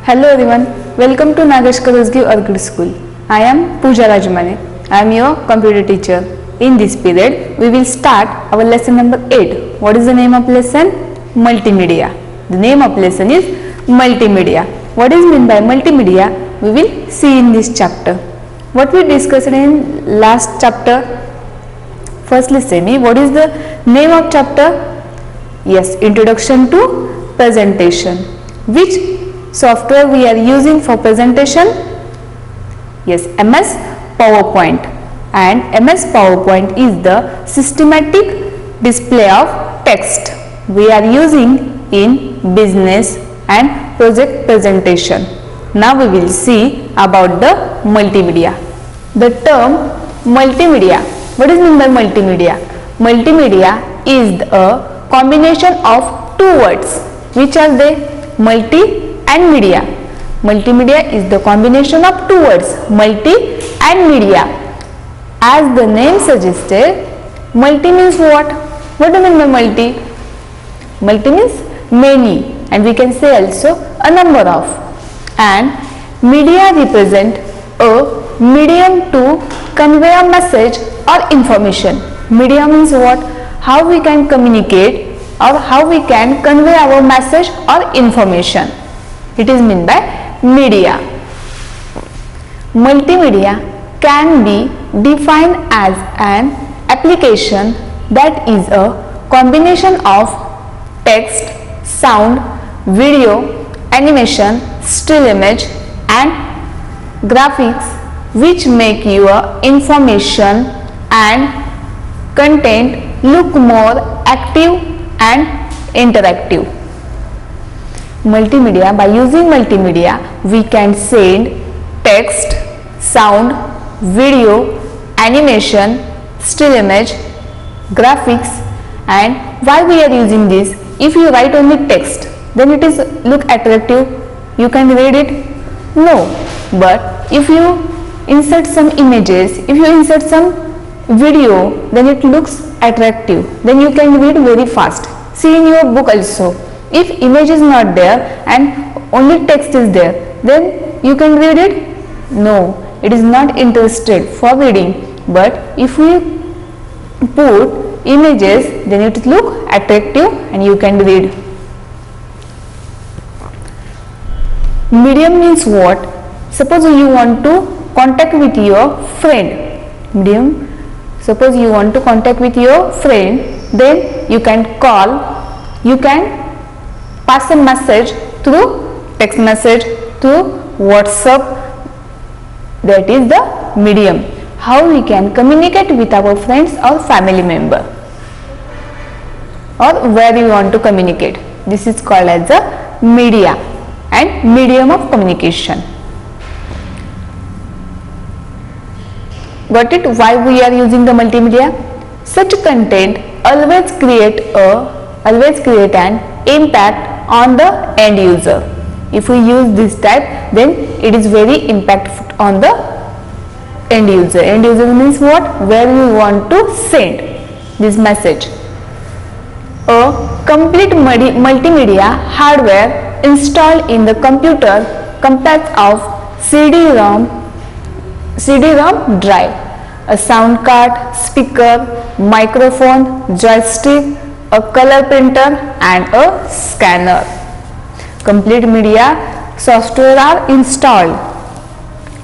Hello everyone, welcome to Nagesh Karusgi Orchid School. I am Pooja Rajmane. I am your computer teacher. In this period, we will start our lesson number 8. What is the name of lesson? Multimedia. The name of lesson is Multimedia. What is meant by multimedia? We will see in this chapter. What we discussed in last chapter? Firstly, say me, what is the name of chapter? Yes, Introduction to Presentation. Which software we are using for presentation? Yes, MS PowerPoint. And MS PowerPoint is the systematic display of text we are using in business and project presentation. Now we will see about the multimedia. The term multimedia. What is meant by multimedia? Multimedia is a combination of two words. Which are they? Multi and media. Multimedia is the combination of two words, multi and media. As the name suggested, multi means what? What do you mean by multi? Multi means many, and we can say also a number of. And media represent a medium to convey a message or information. Media means what? How we can communicate or how we can convey our message or information. It is meant by media. Multimedia can be defined as an application that is a combination of text, sound, video, animation, still image and graphics which make your information and content look more active and interactive. Multimedia, by using multimedia we can send text, sound, video, animation, still image, graphics. And why we are using this? If you write only text, then it is look attractive, you can read it? No. But if you insert some images, if you insert some video, then it looks attractive, then you can read very fast. See in your book also, if image is not there and only text is there, then you can read it? No, it is not interested for reading. But if we put images, then it look attractive and you can read. Medium means what? Suppose you want to contact with your friend. Medium, suppose you want to contact with your friend, then you can call, you can pass a message through text message, through WhatsApp. That is the medium. How we can communicate with our friends or family member, or where we want to communicate. This is called as a media and medium of communication. Got it? Why we are using the multimedia? Such content always create an impact on the end user. If we use this type, then it is very impactful on the end user. End user means what? Where we want to send this message. A complete multimedia hardware installed in the computer consists of CD-ROM drive, a sound card, speaker, microphone, joystick, a color printer and a scanner. Complete media software are installed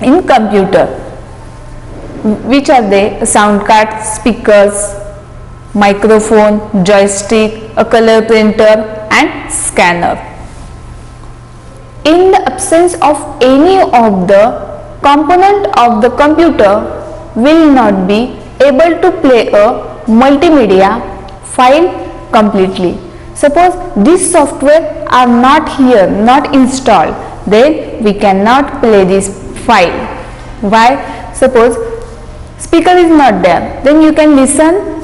in computer. Which are they? A sound card, speakers, microphone, joystick, a color printer and scanner. In the absence of any of the component of the computer will not be able to play a multimedia file completely. Suppose this software are not here, not installed, then we cannot play this file. Why? Suppose speaker is not there, then you can listen.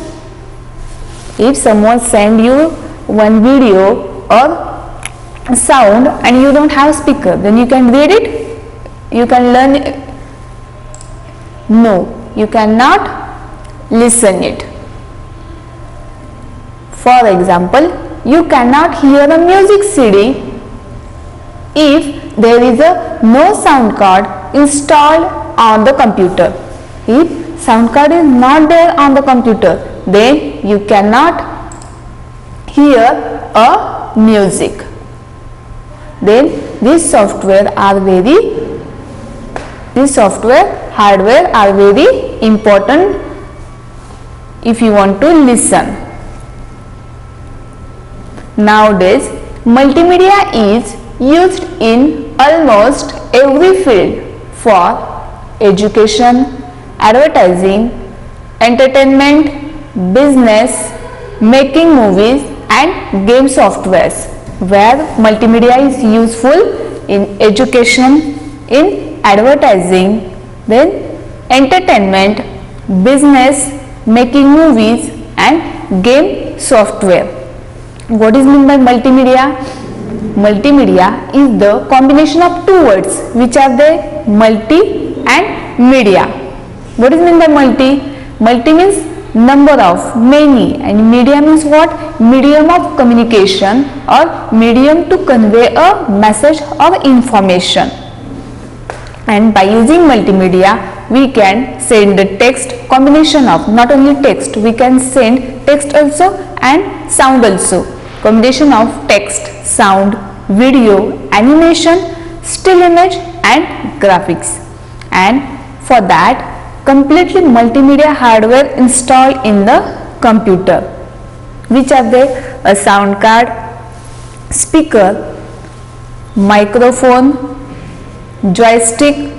If someone send you one video or sound and you don't have speaker, then you can read it, you can learn it. No, you cannot listen it. For example, you cannot hear a music CD if there is a no sound card installed on the computer. If sound card is not there on the computer, then you cannot hear a music. Then this software hardware are very important if you want to listen. Nowadays, multimedia is used in almost every field for education, advertising, entertainment, business, making movies and game softwares, where multimedia is useful in education, in advertising, then entertainment, business, making movies and game software. What is meant by multimedia? Multimedia is the combination of two words which are the multi and media. What is meant by multi? Multi means number of, many, and media means what? Medium of communication or medium to convey a message or information. And by using multimedia we can send the text, combination of not only text, we can send text also and sound also, combination of text, sound, video, animation, still image and graphics. And for that completely multimedia hardware installed in the computer, which are they? A sound card, speaker, microphone, joystick,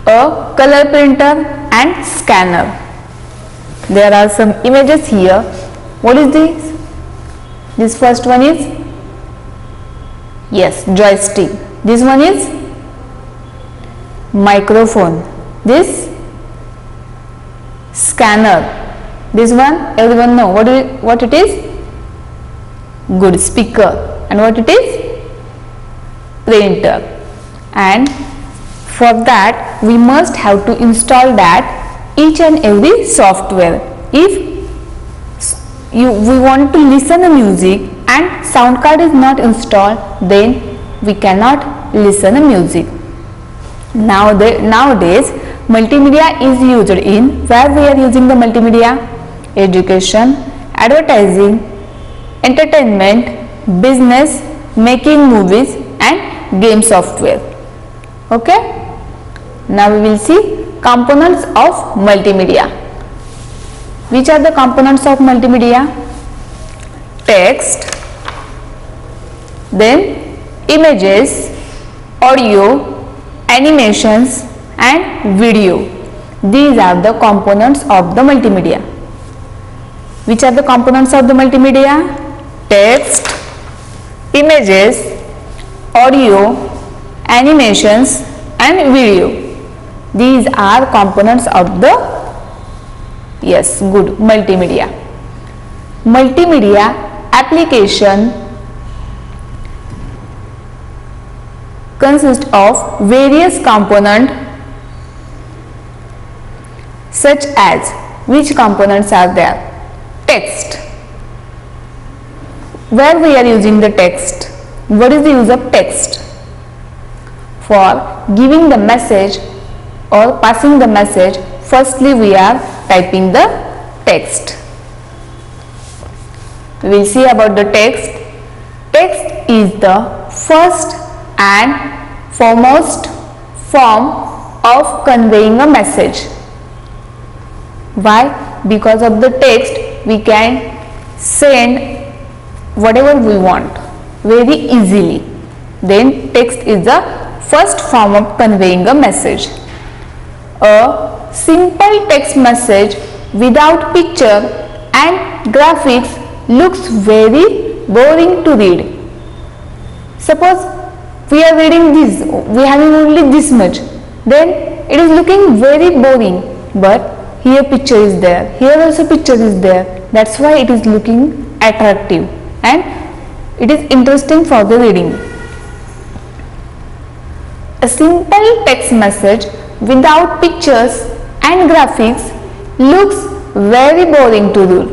a color printer and scanner. There are some images here. What is this? This first one is, yes, joystick. This one is microphone. This scanner. This one everyone know what it is? Good, speaker. And what it is? Printer. And for that we must have to install that each and every software. If we want to listen to music and sound card is not installed, then we cannot listen to music. Nowadays multimedia is used in, where we are using the multimedia? Education, advertising, entertainment, business, making movies and game software. Okay, now we will see components of multimedia. Which are the components of multimedia? Text, then images, audio, animations and video. These are the components of the multimedia. Which are the components of the multimedia? Text, images, audio, animations and video. These are components of the, yes, good, multimedia. Multimedia application consists of various components, such as, which components are there? Text. Where we are using the text? What is the use of text? For giving the message or passing the message, firstly we are typing the text. We will see about the text. Text is the first and foremost form of conveying a message. Why? Because of the text we can send whatever we want very easily. Then text is the first form of conveying a message. A simple text message without picture and graphics looks very boring to read. Suppose we are reading this, we having only this much, then it is looking very boring, but here picture is there, here also picture is there. That's why it is looking attractive and it is interesting for the reading. A simple text message without pictures and graphics looks very boring to read.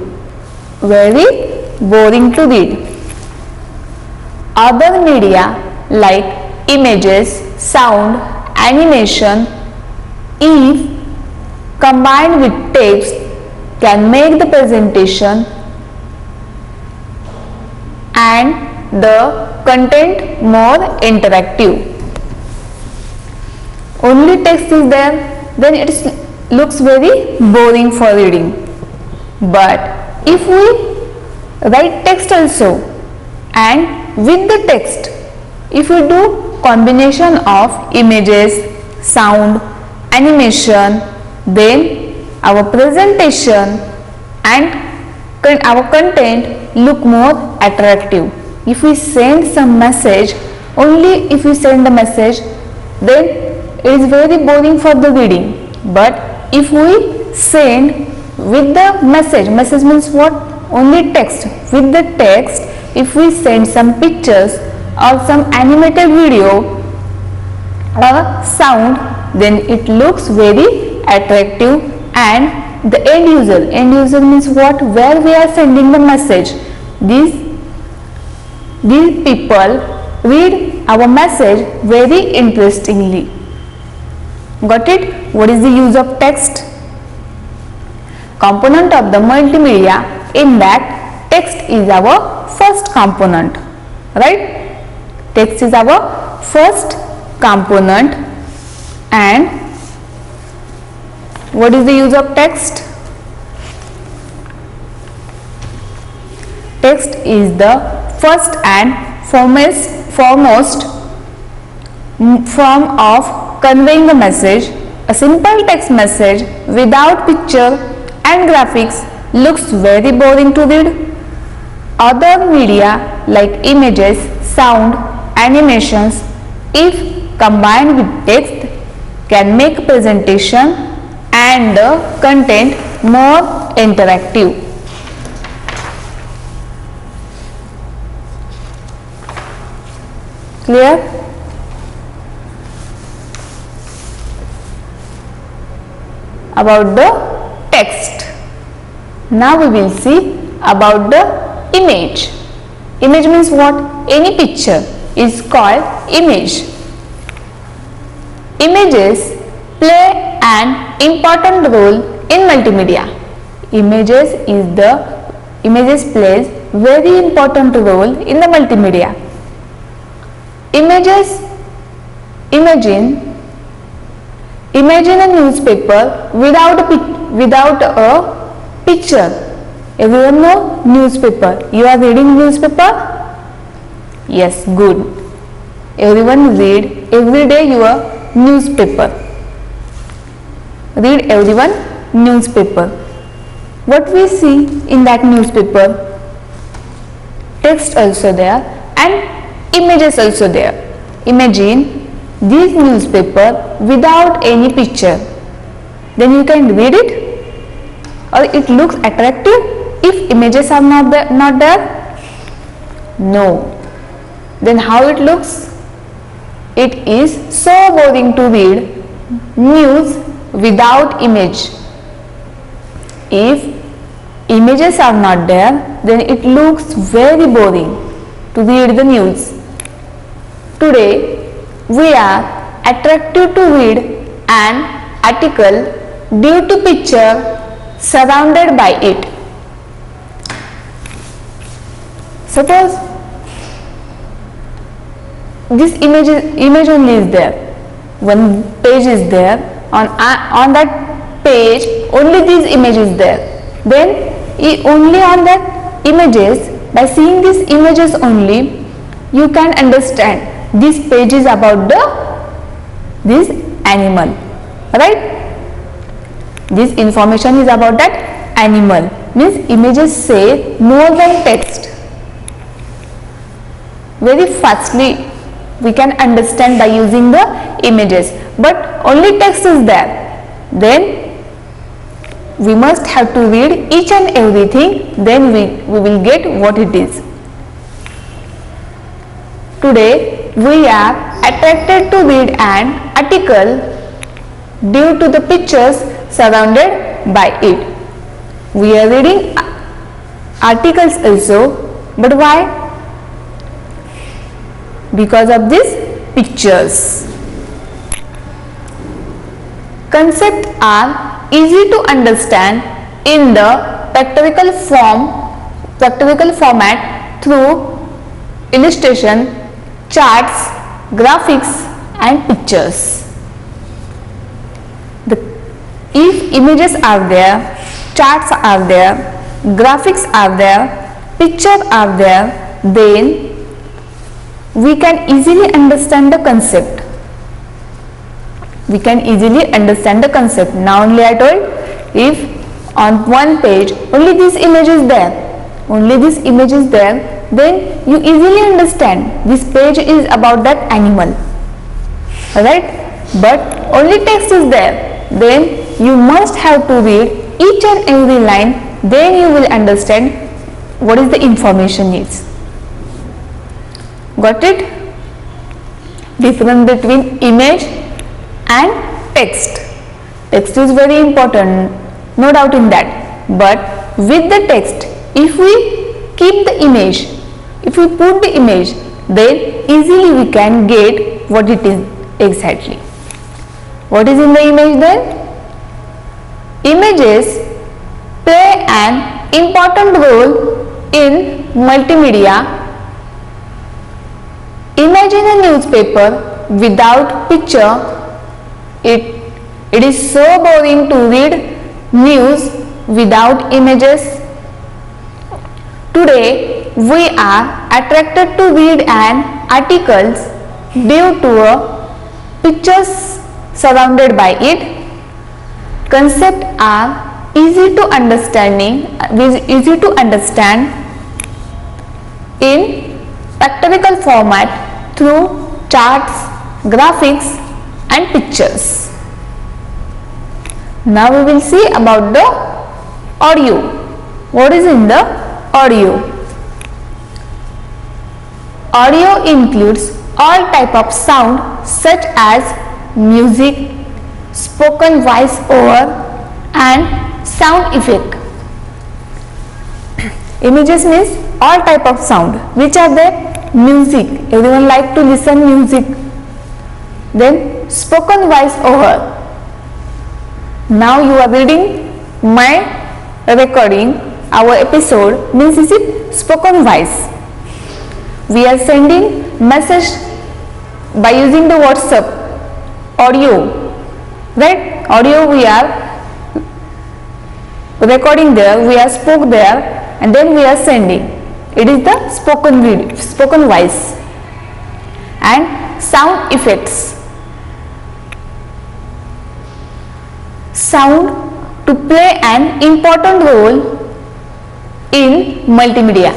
Very boring to read. Other media like images, sound, animation, if combined with text, can make the presentation and the content more interactive. Only text is there, then it looks very boring for reading. But if we write text also, and with the text, if we do combination of images, sound, animation, then our presentation and our content look more attractive. If we send some message, only if we send the message, then it is very boring for the reading. But if we send with the message means what? Only text. With the text, if we send some pictures or some animated video or sound, then it looks very attractive, and the end user means what? Where we are sending the message, these people read our message very interestingly. Got it? What is the use of text? Component of the multimedia, in that text is our first component, right? Text is our first component. And what is the use of text? Text is the first and foremost form of conveying the message. A simple text message without picture and graphics looks very boring to read. Other media like images, sound, animations, if combined with text, can make presentation and the content more interactive. Clear? About the text. Now we will see about the image. Image means what? Any picture is called image. Images play an important role in multimedia. Images plays very important role in the multimedia. Imagine a newspaper without a picture. Everyone know newspaper. You are reading newspaper? Yes, good. Everyone read every day your newspaper. Read everyone newspaper. What we see in that newspaper? Text also there and images also there. Imagine this newspaper without any picture. Then you can read it, or it looks attractive if images are not there? No. Then how it looks? It is so boring to read news without image. If images are not there, then it looks very boring to read the news. Today, we are attracted to read an article due to picture surrounded by it. Suppose this image only is there. One page is there. On that page, only this image is there. Then only on that images, by seeing these images only, you can understand this page is about this animal, right? This information is about that animal. Means images say more than text. Very fastly we can understand by using the images, but only text is there. Then we must have to read each and everything, then we will get what it is. Today we are attracted to read an article due to the pictures surrounded by it. We are reading articles also, but why? Because of this pictures. Concepts are easy to understand in the pictorial format through illustration, charts, graphics and pictures. If images are there, charts are there, graphics are there, pictures are there, then we can easily understand the concept. We can easily understand the concept. Now only I told, if on one page only this image is there, then you easily understand this page is about that animal, right? But only text is there, then you must have to read each and every line, then you will understand what is the information is. Got it? Difference between image and text. Text is very important, no doubt in that, but with the text, if we keep the image, if we put the image, then easily we can get what it is exactly. What is in the image then? Images play an important role in multimedia. Imagine a newspaper without picture. It is so boring to read news without images. Today we are attracted to read an articles due to pictures surrounded by it. Concepts are easy to understand in pictorial format through charts, graphics and pictures. Now we will see about the audio. What is in the audio? Audio includes all type of sound such as music, spoken voice over and sound effect. Images means all type of sound. Which are there? Music. Everyone like to listen music. Then spoken voice over. Now you are reading my recording, our episode, means is it spoken voice. We are sending message by using the WhatsApp, audio, right? Audio we are recording there, we are spoke there and then we are sending. It is the spoken voice. And sound effects. Sound to play an important role in multimedia.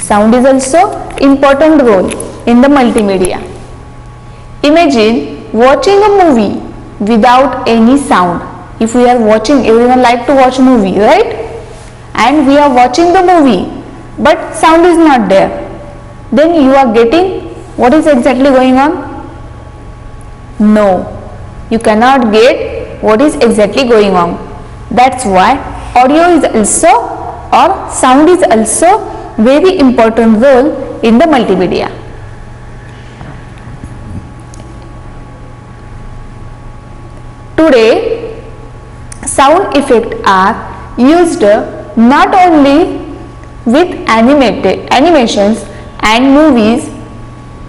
Sound is also important role in the multimedia. Imagine watching a movie without any sound. If we are watching, everyone like to watch movie, right? And we are watching the movie, but sound is not there. Then you are getting what is exactly going on? No, you cannot get what is exactly going on. That's why audio is also, or sound is also very important role in the multimedia. Today, sound effects are used not only with animations and movies,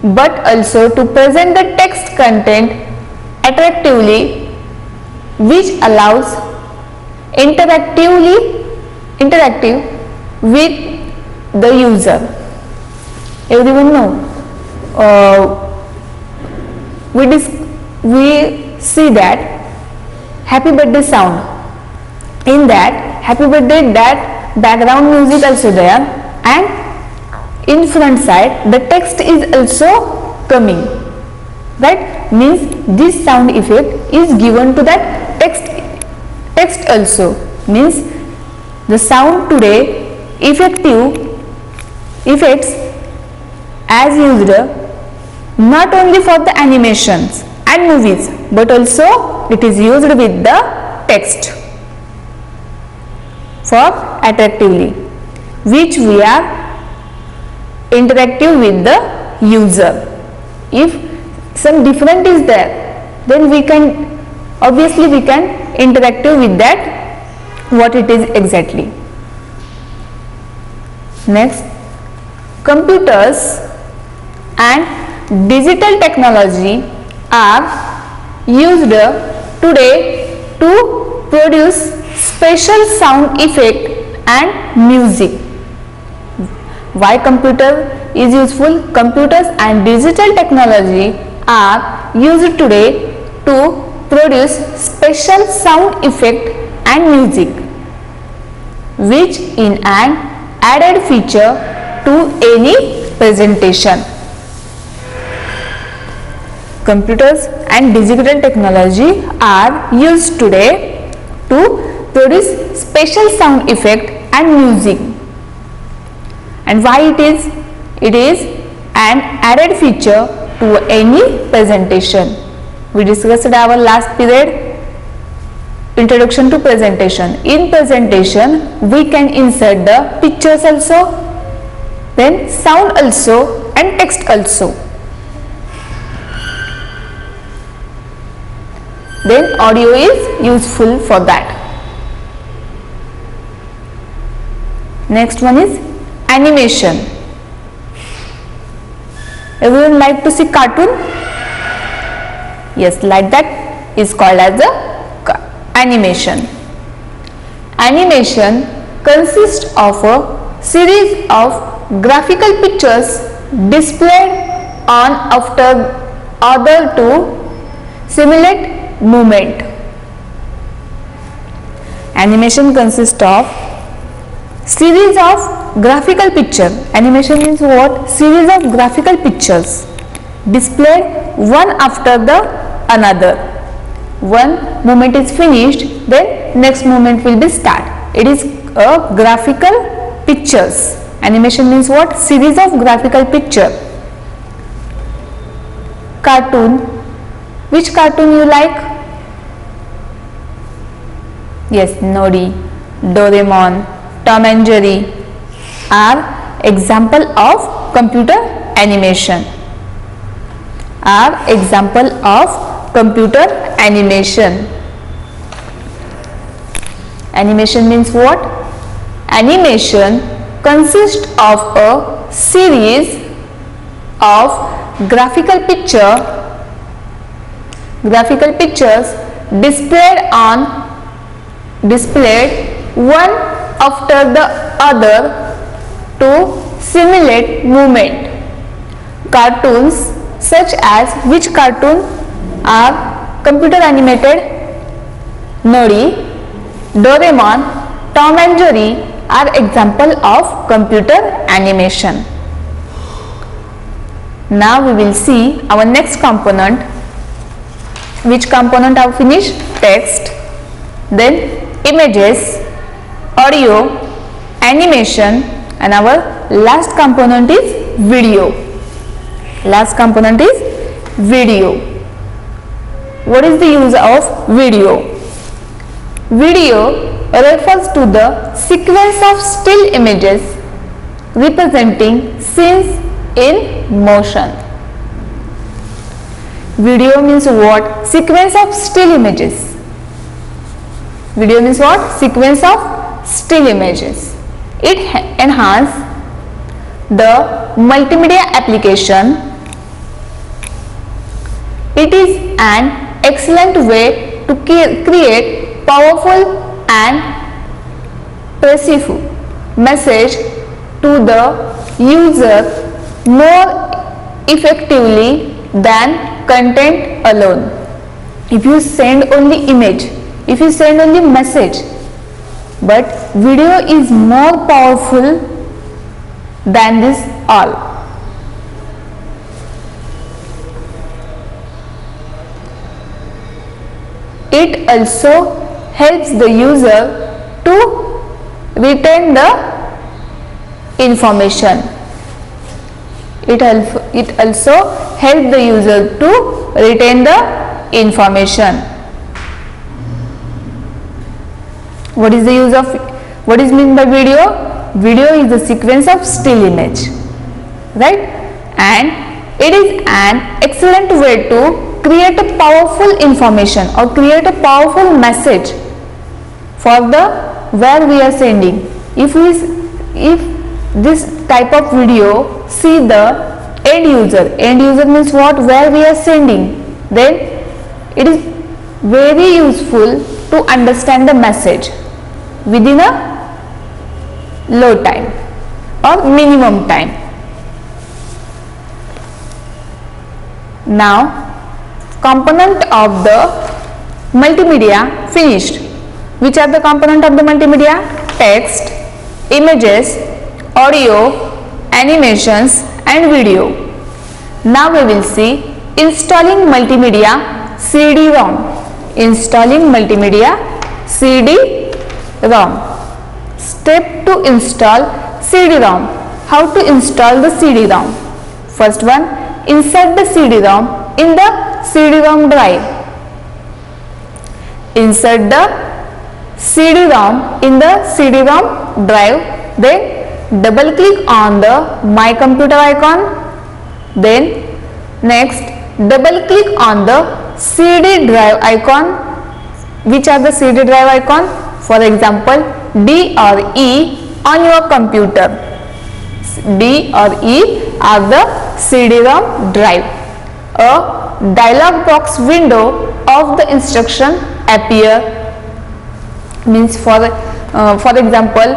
but also to present the text content attractively, which allows interactive with the user. Everyone know, we see that happy birthday sound. In that happy birthday, that background music also there, and in front side the text is also coming, right? Means this sound effect is given to that text also. Means the sound today effects as used not only for the animations and movies, but also it is used with the text for attractively, which we are interactive with the user. If some different is there, then we can obviously we can interactive with that what it is exactly. Next, computers and digital technology are used today to produce special sound effect and music. Why computer is useful? Computers and digital technology are used today to produce special sound effect and music, which in an added feature to any presentation. Computers and digital technology are used today to produce special sound effect and music. And why it is? It is an added feature to any presentation. We discussed our last period introduction to presentation. In presentation we can insert the pictures also, then sound also and text also. Then audio is useful for that. Next one is animation. Everyone like to see cartoon? Yes, like that is called as a animation. Animation consists of a series of graphical pictures displayed on after order to simulate movement. Animation consists of series of graphical picture. Animation means what? Series of graphical pictures displayed one after the another. One movement is finished, then next movement will be start. It is a graphical pictures. Animation means what? Series of graphical picture. Cartoon. Which cartoon you like? Yes, Nodi, Doraemon, Tom and Jerry are example of computer animation. Are example of computer animation. Animation means what? Animation consists of a series of graphical pictures displayed one after the other to simulate movement. Cartoons such as which cartoon are computer animated? Nodi, Doraemon, Tom and Jerry are example of computer animation. Now we will see our next component. Which component have finished? Text, then images, audio, animation, and our last component is video. Last component is video. What is the use of video? Video refers to the sequence of still images representing scenes in motion. Video means what? Sequence of still images. Video means what? Sequence of still images. It enhances the multimedia application. It is an excellent way to create powerful and precise message to the user more effectively than content alone. If you send only image, if you send only message, but video is more powerful than this all. It also helps the user to retain the information. It also helps the user to retain the information. What is the use of, what is meant by video? Video is the sequence of still image, right? And It is an excellent way to create a powerful information or create a powerful message for the where we are sending. If this type of video see the end user means what, where we are sending, then it is very useful to understand the message within a low time or minimum time. Now component of the multimedia finished. Which are the component of the multimedia? Text, images, audio, animations and video. Now we will see installing multimedia CD-ROM. Installing multimedia CD-ROM. Step to install CD-ROM. How to install the CD-ROM? First one, insert the CD-ROM in the CD-ROM drive. Insert the CD-ROM in the CD-ROM drive. Then double click on the My Computer icon. Then next double click on the CD drive icon. Which are the CD drive icon? For example, D or E on your computer. D or E are the CD-ROM drive. A dialog box window of the instruction appear. Means for example,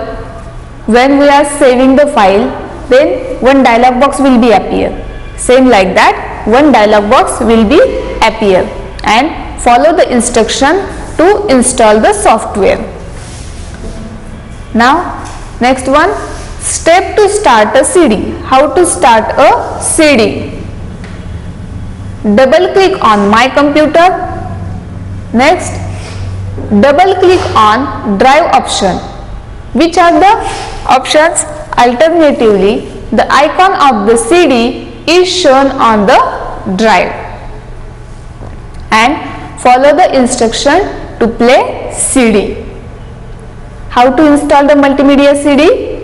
when we are saving the file, then one dialog box will be appear. Same like that, one dialog box will be appear, and follow the instruction to install the software. Now next one, step to start a CD. How to start a CD? Double click on My Computer. Next double click on drive option. Which are the options? Alternatively, the icon of the CD is shown on the drive, and follow the instruction to play CD. How to install the multimedia CD?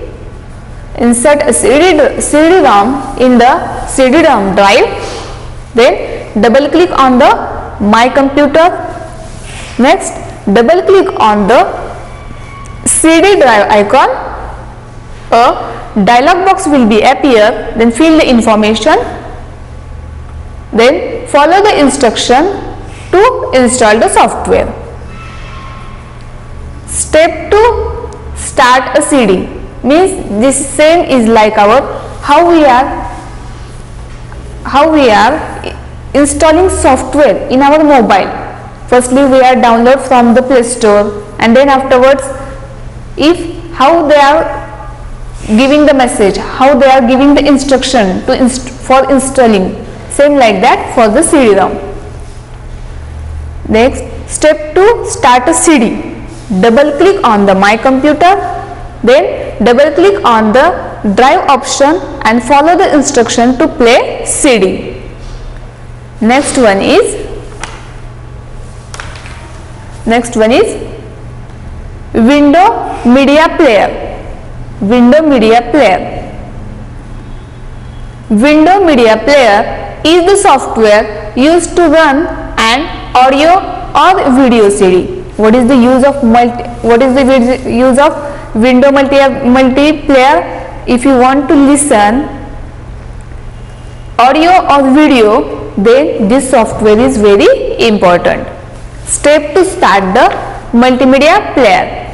Insert a CD-ROM in the CD-ROM drive. Then double click on the My Computer. Next double click on the CD drive icon. A dialog box will be appear. Then fill the information. Then follow the instruction to install the software. Step to start a CD means this same is like our how we are installing software in our mobile. Firstly, we are download from the Play Store, and then afterwards, how they are giving the message, how they are giving the instruction to for installing. Same like that for the CD-ROM. Next, step to start a CD. Double click on the My Computer, then double click on the drive option and follow the instruction to play CD. Next one is Window Media Player. Window Media Player. Window Media Player is the software used to run an audio or video CD. What is the use of window multiplayer? If you want to listen audio or video, then this software is very important. Step to start the multimedia player.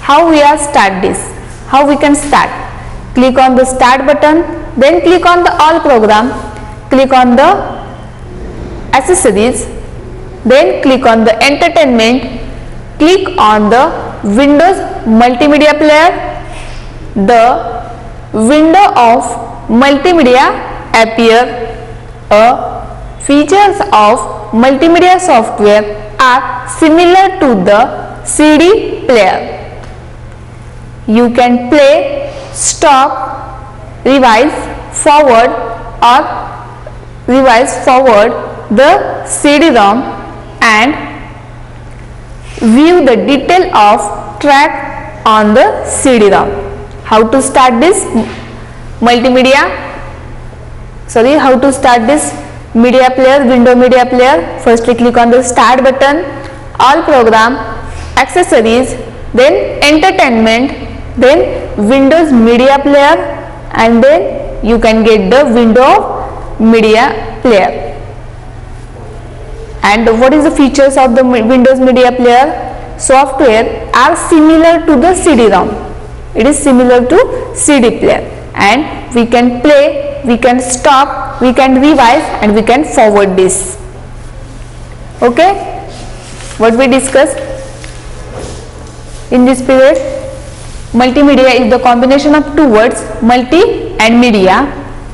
How we are start this? How we can start? Click on the start button, then click on the all program, click on the accessories, then click on the entertainment, click on the Windows multimedia player. The window of multimedia appear. Features of multimedia software are similar to the CD player. You can play, stop, revise forward the CD-ROM and view the detail of track on the CD-ROM. How to start this multimedia sorry, how to start this media player, window media player. Firstly click on the start button, all program, accessories, then entertainment, then Windows media player, and then you can get the window media player. And what is the features of the Windows media player? Software are similar to the CD-ROM. It is similar to CD player, and we can play, we can stop, we can revise, and we can forward this. Okay, what we discussed in this period? Multimedia is the combination of two words, multi and media,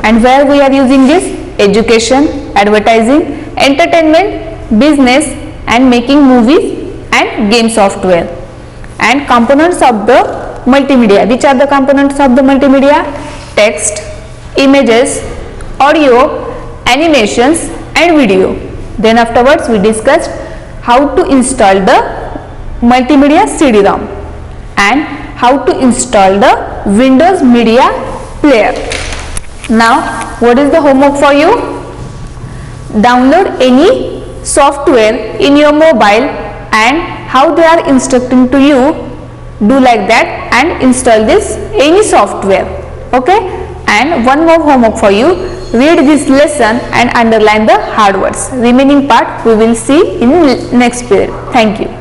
and where we are using this: education, advertising, entertainment, business, and making movies and game software. And components of the multimedia. Which are the components of the multimedia? Text, images, audio, animations, and video. Then afterwards we discussed how to install the multimedia CD-ROM and how to install the Windows media player. Now what is the homework for you? Download any software in your mobile and how they are instructing to you, do like that and install this any software. Okay, and one more homework for you: read this lesson and underline the hard words. Remaining part we will see in next period. Thank you.